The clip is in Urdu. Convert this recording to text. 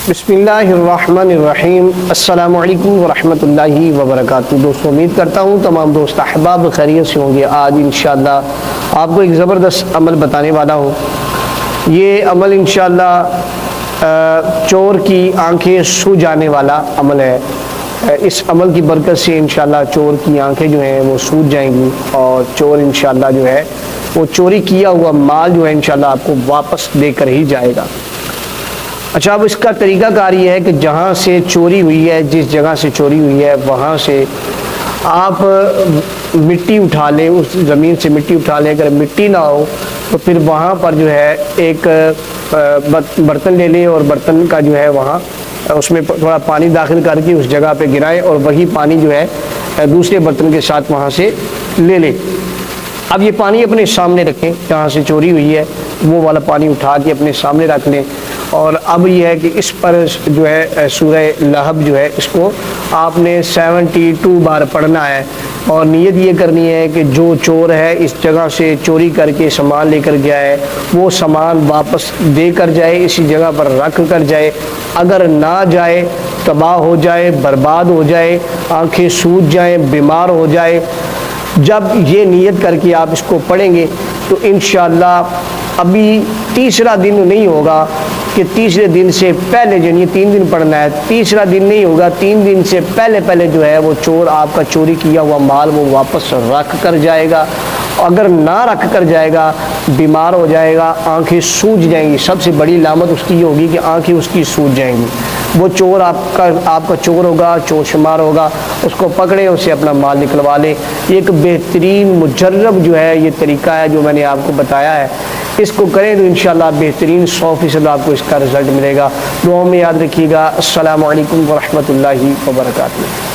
بسم اللہ الرحمن الرحیم۔ السلام علیکم ورحمۃ اللہ وبرکاتہ۔ دوستوں، امید کرتا ہوں تمام دوست احباب خیریت سے ہوں گے۔ آج انشاءاللہ آپ کو ایک زبردست عمل بتانے والا ہوں۔ یہ عمل انشاءاللہ چور کی آنکھیں سو جانے والا عمل ہے۔ اس عمل کی برکت سے انشاءاللہ چور کی آنکھیں جو ہیں وہ سوج جائیں گی اور چور انشاءاللہ جو ہے وہ چوری کیا ہوا مال جو ہے انشاءاللہ آپ کو واپس دے کر ہی جائے گا۔ اچھا، اب اس کا طریقہ کار یہ ہے کہ جہاں سے چوری ہوئی ہے، جس جگہ سے چوری ہوئی ہے، وہاں سے آپ مٹی اٹھا لیں، اس زمین سے مٹی اٹھا لیں۔ اگر مٹی نہ ہو تو پھر وہاں پر جو ہے ایک برتن لے لیں اور برتن کا جو ہے وہاں اس میں تھوڑا پانی داخل کر کے اس جگہ پہ گرائیں اور وہی پانی جو ہے دوسرے برتن کے ساتھ وہاں سے لے لیں۔ اب یہ پانی اپنے سامنے رکھیں، جہاں سے چوری ہوئی ہے وہ والا پانی اٹھا کے اپنے سامنے رکھ لیں۔ اور اب یہ ہے کہ اس پر جو ہے سورہ لہب جو ہے اس کو آپ نے 72 بار پڑھنا ہے اور نیت یہ کرنی ہے کہ جو چور ہے اس جگہ سے چوری کر کے سامان لے کر گیا ہے وہ سامان واپس دے کر جائے، اسی جگہ پر رکھ کر جائے۔ اگر نہ جائے، تباہ ہو جائے، برباد ہو جائے، آنکھیں سوج جائیں، بیمار ہو جائے۔ جب یہ نیت کر کے آپ اس کو پڑھیں گے تو انشاءاللہ ابھی تیسرا دن نہیں ہوگا کہ تیسرے دن سے پہلے جو یہ 3 دن پڑھنا ہے، تیسرا دن نہیں ہوگا، 3 دن سے پہلے جو ہے وہ چور آپ کا چوری کیا ہوا مال وہ واپس رکھ کر جائے گا۔ اگر نہ رکھ کر جائے گا، بیمار ہو جائے گا، آنکھیں سوج جائیں گی۔ سب سے بڑی علامت اس کی یہ ہوگی کہ آنکھیں اس کی سوج جائیں گی۔ وہ چور آپ کا چور ہوگا، چور شمار ہوگا، اس کو پکڑیں، اسے اپنا مال نکلوا لیں۔ یہ ایک بہترین مجرب جو ہے یہ طریقہ ہے جو میں نے آپ کو بتایا ہے، اس کو کریں تو انشاءاللہ بہترین 100% آپ کو اس کا رزلٹ ملے گا۔ دعاؤں میں یاد رکھیے گا۔ السلام علیکم ورحمۃ اللہ وبرکاتہ۔